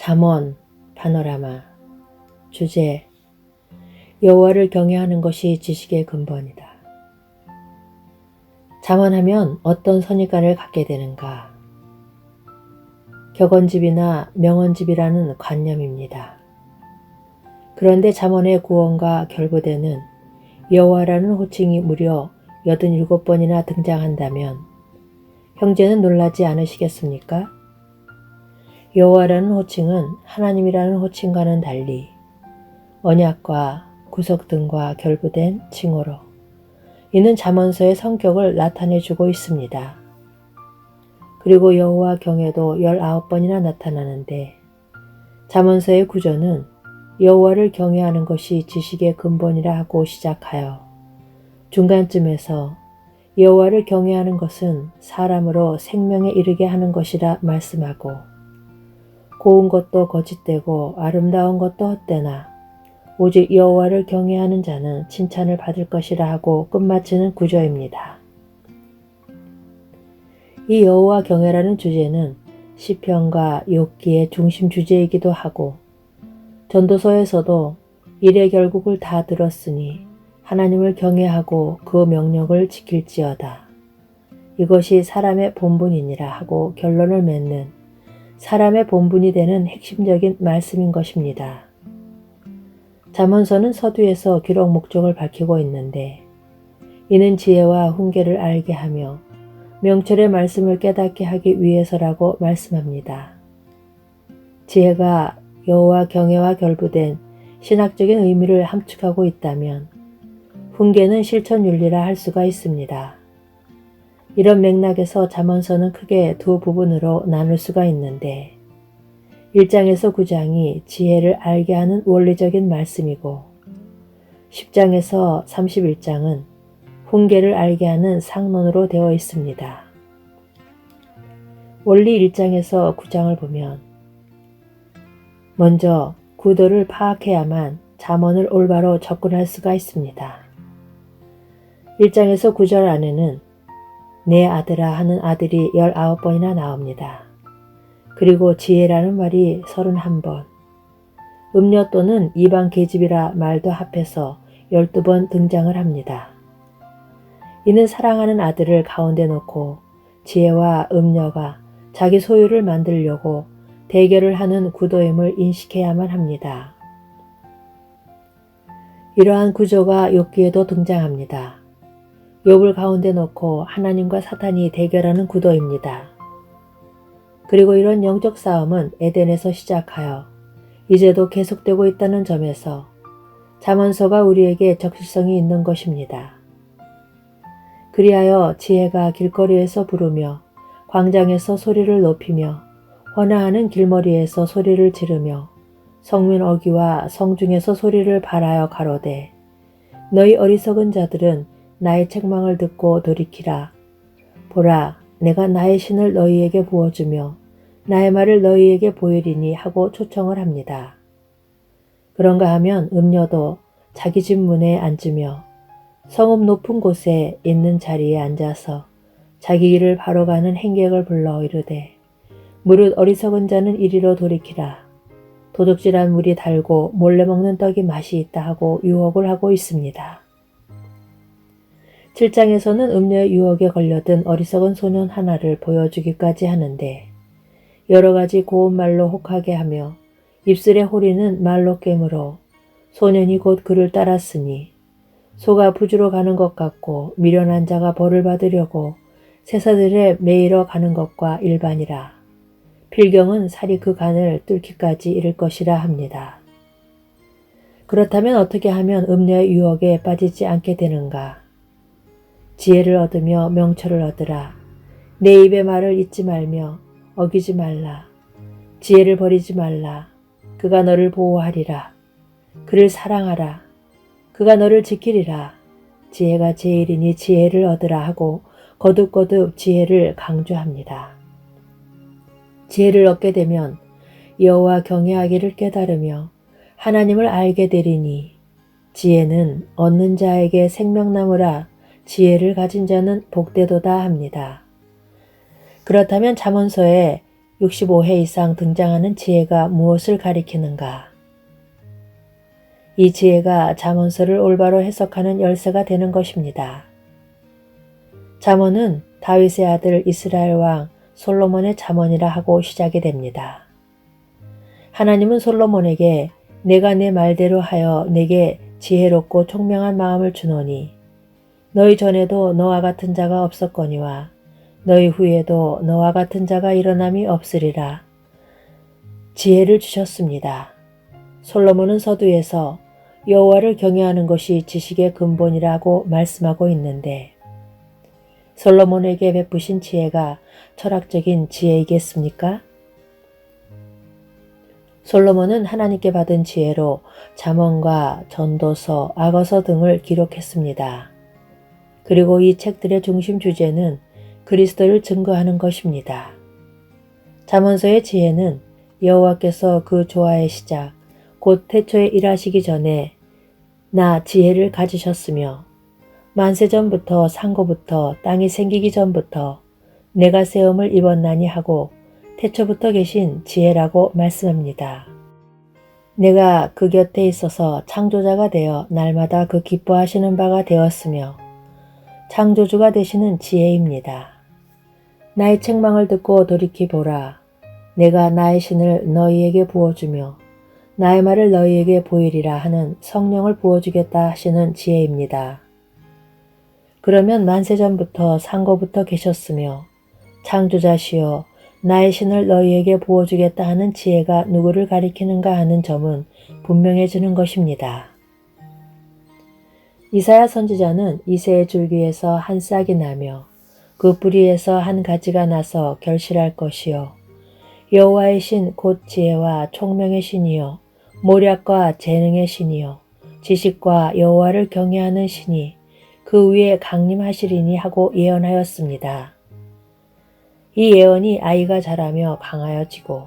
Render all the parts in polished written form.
잠언 파노라마. 주제: 여호와를 경외하는 것이 지식의 근본이다. 잠언하면 어떤 선입관을 갖게 되는가? 격언집이나 명언집이라는 관념입니다. 그런데 잠언의 구원과 결부되는 여호와라는 호칭이 무려 87번이나 등장한다면 형제는 놀라지 않으시겠습니까? 여호와라는 호칭은 하나님이라는 호칭과는 달리 언약과 구속 등과 결부된 칭호로 이는 잠언서의 성격을 나타내주고 있습니다. 그리고 여호와 경외도 19번이나 나타나는데 잠언서의 구조는 여호와를 경외하는 것이 지식의 근본이라 하고 시작하여 중간쯤에서 여호와를 경외하는 것은 사람으로 생명에 이르게 하는 것이라 말씀하고 고운 것도 거짓되고 아름다운 것도 헛되나 오직 여호와를 경외하는 자는 칭찬을 받을 것이라 하고 끝마치는 구조입니다. 이 여호와 경외라는 주제는 시편과 욥기의 중심 주제이기도 하고 전도서에서도 일의 결국을 다 들었으니 하나님을 경외하고 그 명령을 지킬지어다. 이것이 사람의 본분이니라 하고 결론을 맺는 사람의 본분이 되는 핵심적인 말씀인 것입니다. 잠언서는 서두에서 기록 목적을 밝히고 있는데 이는 지혜와 훈계를 알게 하며 명철의 말씀을 깨닫게 하기 위해서라고 말씀합니다. 지혜가 여호와 경외와 결부된 신학적인 의미를 함축하고 있다면 훈계는 실천윤리라 할 수가 있습니다. 이런 맥락에서 잠언서는 크게 두 부분으로 나눌 수가 있는데 1장에서 9장이 지혜를 알게 하는 원리적인 말씀이고 10장에서 31장은 훈계를 알게 하는 상론으로 되어 있습니다. 원리 1장에서 9장을 보면 먼저 구도를 파악해야만 잠언을 올바로 접근할 수가 있습니다. 1장에서 9절 안에는 내 아들아 하는 아들이 19번이나 나옵니다. 그리고 지혜라는 말이 31번, 음녀 또는 이방 계집이라 말도 합해서 12번 등장을 합니다. 이는 사랑하는 아들을 가운데 놓고 지혜와 음녀가 자기 소유를 만들려고 대결을 하는 구도임을 인식해야만 합니다. 이러한 구조가 욥기에도 등장합니다. 욥을 가운데 놓고 하나님과 사탄이 대결하는 구도입니다. 그리고 이런 영적 싸움은 에덴에서 시작하여 이제도 계속되고 있다는 점에서 잠언서가 우리에게 적실성이 있는 것입니다. 그리하여 지혜가 길거리에서 부르며 광장에서 소리를 높이며 헌화하는 길머리에서 소리를 지르며 성문 어귀와 성중에서 소리를 발하여 가로되 너희 어리석은 자들은 나의 책망을 듣고 돌이키라. 보라, 내가 나의 신을 너희에게 부어주며 나의 말을 너희에게 보이리니 하고 초청을 합니다. 그런가 하면 음녀도 자기 집 문에 앉으며 성읍 높은 곳에 있는 자리에 앉아서 자기 길을 바로 가는 행객을 불러 이르되 무릇 어리석은 자는 이리로 돌이키라. 도둑질한 물이 달고 몰래 먹는 떡이 맛이 있다 하고 유혹을 하고 있습니다. 7장에서는 음녀의 유혹에 걸려든 어리석은 소년 하나를 보여주기까지 하는데 여러 가지 고운 말로 혹하게 하며 입술의 호리는 말로 깨물어 소년이 곧 그를 따랐으니 소가 부주로 가는 것 같고 미련한 자가 벌을 받으려고 새사들에 매이러 가는 것과 일반이라. 필경은 살이 그 간을 뚫기까지 이를 것이라 합니다. 그렇다면 어떻게 하면 음녀의 유혹에 빠지지 않게 되는가? 지혜를 얻으며 명철을 얻으라. 내 입의 말을 잊지 말며 어기지 말라. 지혜를 버리지 말라. 그가 너를 보호하리라. 그를 사랑하라. 그가 너를 지키리라. 지혜가 제일이니 지혜를 얻으라 하고 거듭거듭 지혜를 강조합니다. 지혜를 얻게 되면 여호와 경외하기를 깨달으며 하나님을 알게 되리니 지혜는 얻는 자에게 생명나무라. 지혜를 가진 자는 복되도다 합니다. 그렇다면 잠언서에 65회 이상 등장하는 지혜가 무엇을 가리키는가? 이 지혜가 잠언서를 올바로 해석하는 열쇠가 되는 것입니다. 잠언은 다윗의 아들 이스라엘 왕 솔로몬의 잠언이라 하고 시작이 됩니다. 하나님은 솔로몬에게 내가 내 말대로 하여 내게 지혜롭고 총명한 마음을 주노니 너희 전에도 너와 같은 자가 없었거니와 너희 후에도 너와 같은 자가 일어남이 없으리라. 지혜를 주셨습니다. 솔로몬은 서두에서 여호와를 경외하는 것이 지식의 근본이라고 말씀하고 있는데 솔로몬에게 베푸신 지혜가 철학적인 지혜이겠습니까? 솔로몬은 하나님께 받은 지혜로 잠언과 전도서, 악어서 등을 기록했습니다. 그리고 이 책들의 중심 주제는 그리스도를 증거하는 것입니다. 잠언서의 지혜는 여호와께서 그 조화의 시작, 곧 태초에 일하시기 전에 나 지혜를 가지셨으며 만세전부터 상고부터 땅이 생기기 전부터 내가 세움을 입었나니 하고 태초부터 계신 지혜라고 말씀합니다. 내가 그 곁에 있어서 창조자가 되어 날마다 그 기뻐하시는 바가 되었으며 창조주가 되시는 지혜입니다. 나의 책망을 듣고 돌이키보라. 내가 나의 신을 너희에게 부어주며 나의 말을 너희에게 보이리라 하는 성령을 부어주겠다 하시는 지혜입니다. 그러면 만세전부터 상고부터 계셨으며 창조자시여 나의 신을 너희에게 부어주겠다 하는 지혜가 누구를 가리키는가 하는 점은 분명해지는 것입니다. 이사야 선지자는 이새의 줄기에서 한 싹이 나며 그 뿌리에서 한 가지가 나서 결실할 것이요 여호와의 신 곧 지혜와 총명의 신이요 모략과 재능의 신이요 지식과 여호와를 경외하는 신이 그 위에 강림하시리니 하고 예언하였습니다. 이 예언이 아이가 자라며 강하여지고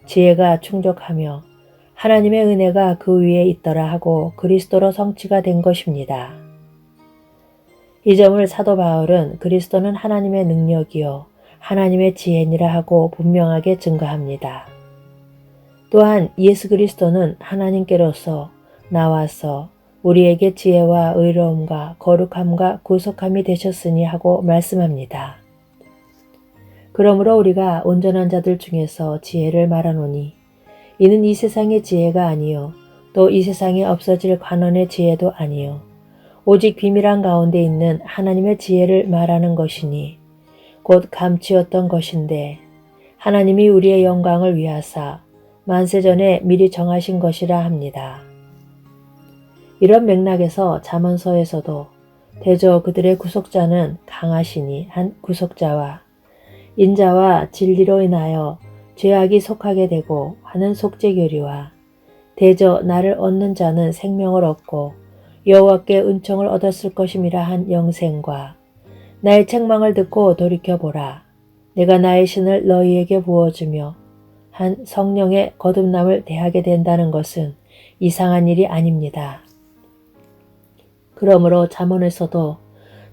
지혜가 충족하며 하나님의 은혜가 그 위에 있더라 하고 그리스도로 성취가 된 것입니다. 이 점을 사도 바울은 그리스도는 하나님의 능력이요 하나님의 지혜니라 하고 분명하게 증거합니다. 또한 예수 그리스도는 하나님께로서 나와서 우리에게 지혜와 의로움과 거룩함과 구속함이 되셨으니 하고 말씀합니다. 그러므로 우리가 온전한 자들 중에서 지혜를 말하노니 이는 이 세상의 지혜가 아니요 또 이 세상에 없어질 관원의 지혜도 아니요 오직 비밀한 가운데 있는 하나님의 지혜를 말하는 것이니 곧 감추었던 것인데 하나님이 우리의 영광을 위하사 만세전에 미리 정하신 것이라 합니다. 이런 맥락에서 잠언서에서도 대저 그들의 구속자는 강하시니 한 구속자와 인자와 진리로 인하여 죄악이 속하게 되고 하는 속죄교리와 대저 나를 얻는 자는 생명을 얻고 여호와께 은총을 얻었을 것임이라 한 영생과 나의 책망을 듣고 돌이켜보라. 내가 나의 신을 너희에게 부어주며 한 성령의 거듭남을 대하게 된다는 것은 이상한 일이 아닙니다. 그러므로 잠언에서도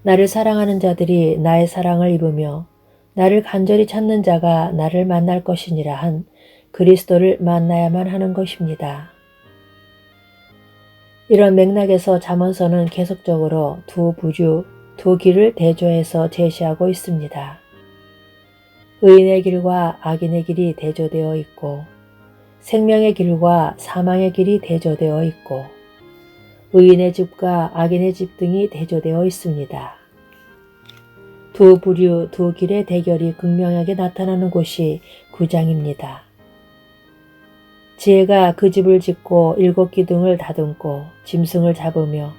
나를 사랑하는 자들이 나의 사랑을 입으며 나를 간절히 찾는 자가 나를 만날 것이니라 한 그리스도를 만나야만 하는 것입니다. 이런 맥락에서 잠언서는 계속적으로 두 부류, 두 길을 대조해서 제시하고 있습니다. 의인의 길과 악인의 길이 대조되어 있고 생명의 길과 사망의 길이 대조되어 있고 의인의 집과 악인의 집 등이 대조되어 있습니다. 두 부류, 두 길의 대결이 극명하게 나타나는 곳이 9장입니다. 지혜가 그 집을 짓고 7기둥을 다듬고 짐승을 잡으며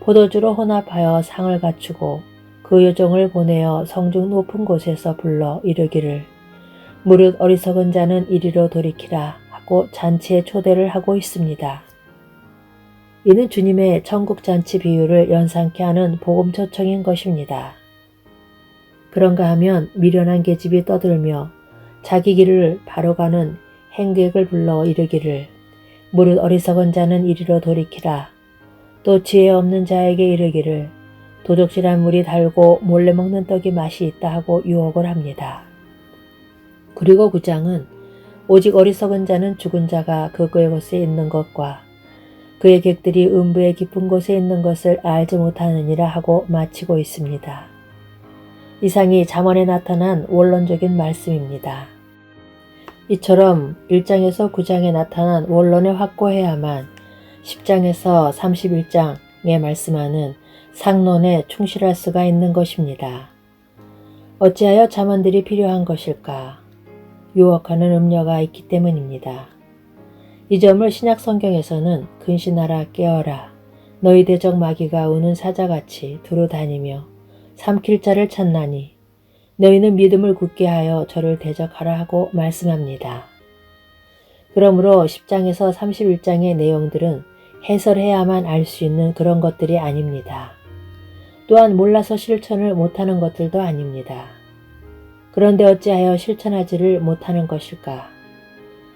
포도주로 혼합하여 상을 갖추고 그 요정을 보내어 성중 높은 곳에서 불러 이르기를 무릇 어리석은 자는 이리로 돌이키라 하고 잔치에 초대를 하고 있습니다. 이는 주님의 천국잔치 비유를 연상케 하는 복음초청인 것입니다. 그런가 하면 미련한 계집이 떠들며 자기 길을 바로 가는 행객을 불러 이르기를 무릇 어리석은 자는 이리로 돌이키라. 또 지혜 없는 자에게 이르기를 도적질한 물이 달고 몰래 먹는 떡이 맛이 있다 하고 유혹을 합니다. 그리고 9장은 오직 어리석은 자는 죽은 자가 그곳에 있는 것과 그의 객들이 음부의 깊은 곳에 있는 것을 알지 못하느니라 하고 마치고 있습니다. 이상이 잠언에 나타난 원론적인 말씀입니다. 이처럼 1장에서 9장에 나타난 원론에 확고해야만 10장에서 31장에 말씀하는 상론에 충실할 수가 있는 것입니다. 어찌하여 잠언들이 필요한 것일까? 유혹하는 음녀가 있기 때문입니다. 이 점을 신약 성경에서는 근신하라 깨어라 너희 대적 마귀가 우는 사자같이 두루 다니며 삼킬 자를 찾나니 너희는 믿음을 굳게 하여 저를 대적하라 하고 말씀합니다. 그러므로 10장에서 31장의 내용들은 해설해야만 알 수 있는 그런 것들이 아닙니다. 또한 몰라서 실천을 못하는 것들도 아닙니다. 그런데 어찌하여 실천하지를 못하는 것일까?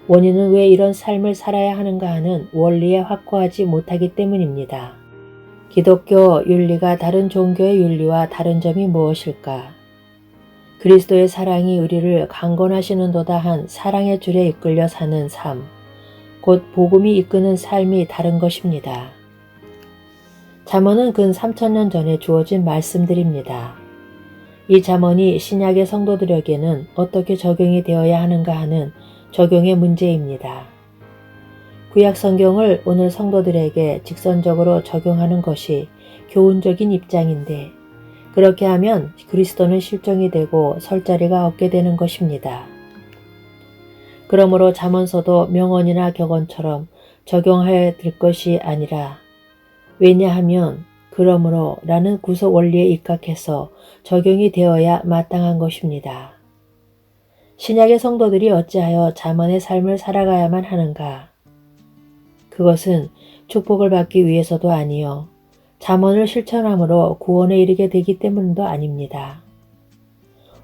원인은 왜 이런 삶을 살아야 하는가 하는 원리에 확고하지 못하기 때문입니다. 기독교 윤리가 다른 종교의 윤리와 다른 점이 무엇일까? 그리스도의 사랑이 우리를 강권하시는도다 한 사랑의 줄에 이끌려 사는 삶, 곧 복음이 이끄는 삶이 다른 것입니다. 잠언은 근 3000년 전에 주어진 말씀들입니다. 이 잠언이 신약의 성도들에게는 어떻게 적용이 되어야 하는가 하는 적용의 문제입니다. 구약 성경을 오늘 성도들에게 직선적으로 적용하는 것이 교훈적인 입장인데 그렇게 하면 그리스도는 실종이 되고 설 자리가 없게 되는 것입니다. 그러므로 잠언서도 명언이나 격언처럼 적용해야 될 것이 아니라 왜냐하면 그러므로 라는 구속 원리에 입각해서 적용이 되어야 마땅한 것입니다. 신약의 성도들이 어찌하여 잠언의 삶을 살아가야만 하는가? 그것은 축복을 받기 위해서도 아니요 잠언을 실천함으로 구원에 이르게 되기 때문도 아닙니다.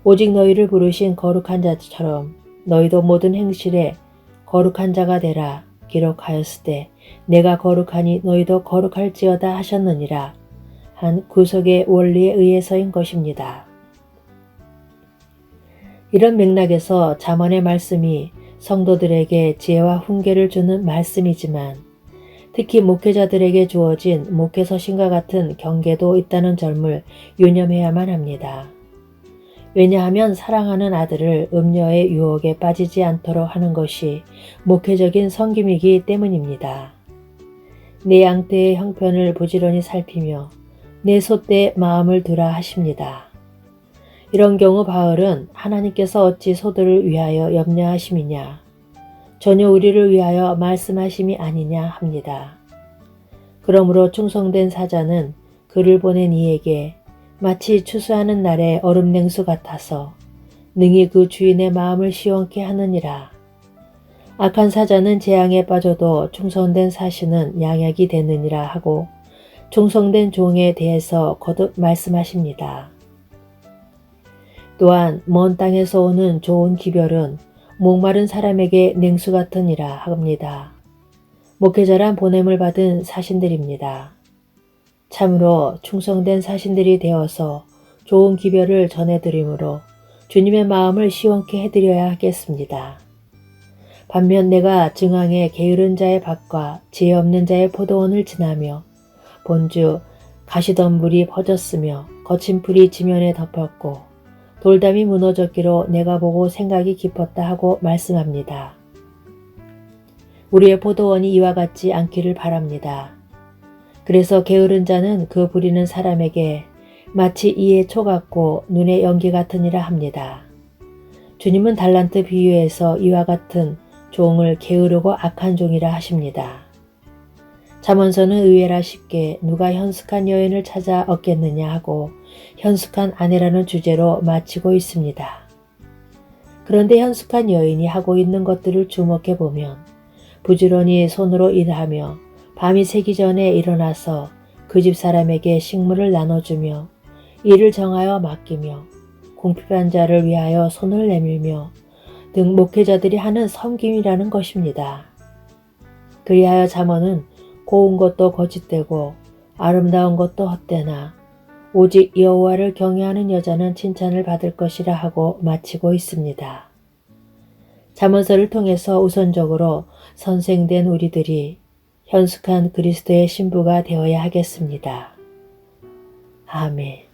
오직 너희를 부르신 거룩한 자처럼 너희도 모든 행실에 거룩한 자가 되라 기록하였을 때 내가 거룩하니 너희도 거룩할지어다 하셨느니라 한 구속의 원리에 의해서인 것입니다. 이런 맥락에서 잠언의 말씀이 성도들에게 지혜와 훈계를 주는 말씀이지만 특히 목회자들에게 주어진 목회서신과 같은 경계도 있다는 점을 유념해야만 합니다. 왜냐하면 사랑하는 아들을 음녀의 유혹에 빠지지 않도록 하는 것이 목회적인 섬김이기 때문입니다. 내 양떼의 형편을 부지런히 살피며 내 소떼에 마음을 두라 하십니다. 이런 경우 바울은 하나님께서 어찌 소들을 위하여 염려하심이냐 전혀 우리를 위하여 말씀하심이 아니냐 합니다. 그러므로 충성된 사자는 그를 보낸 이에게 마치 추수하는 날의 얼음 냉수 같아서 능히 그 주인의 마음을 시원케 하느니라. 악한 사자는 재앙에 빠져도 충성된 사신은 양약이 되느니라 하고 충성된 종에 대해서 거듭 말씀하십니다. 또한 먼 땅에서 오는 좋은 기별은 목마른 사람에게 냉수 같으니라 합니다. 목회자란 보냄을 받은 사신들입니다. 참으로 충성된 사신들이 되어서 좋은 기별을 전해드림으로 주님의 마음을 시원케 해드려야 하겠습니다. 반면 내가 증왕의 게으른 자의 밭과 지혜 없는 자의 포도원을 지나며 본주 가시덤불이 퍼졌으며 거친 풀이 지면에 덮었고 돌담이 무너졌기로 내가 보고 생각이 깊었다 하고 말씀합니다. 우리의 포도원이 이와 같지 않기를 바랍니다. 그래서 게으른 자는 그 부리는 사람에게 마치 이의 초 같고 눈의 연기 같으니라 합니다. 주님은 달란트 비유에서 이와 같은 종을 게으르고 악한 종이라 하십니다. 잠언서는 의외라 쉽게 누가 현숙한 여인을 찾아 얻겠느냐 하고 현숙한 아내라는 주제로 마치고 있습니다. 그런데 현숙한 여인이 하고 있는 것들을 주목해 보면 부지런히 손으로 일하며 밤이 새기 전에 일어나서 그 집 사람에게 식물을 나눠주며 일을 정하여 맡기며 궁핍한 자를 위하여 손을 내밀며 등 목회자들이 하는 섬김이라는 것입니다. 그리하여 잠언은 고운 것도 거짓되고 아름다운 것도 헛되나 오직 여호와를 경외하는 여자는 칭찬을 받을 것이라 하고 마치고 있습니다. 잠언서를 통해서 우선적으로 선생된 우리들이 현숙한 그리스도의 신부가 되어야 하겠습니다. 아멘.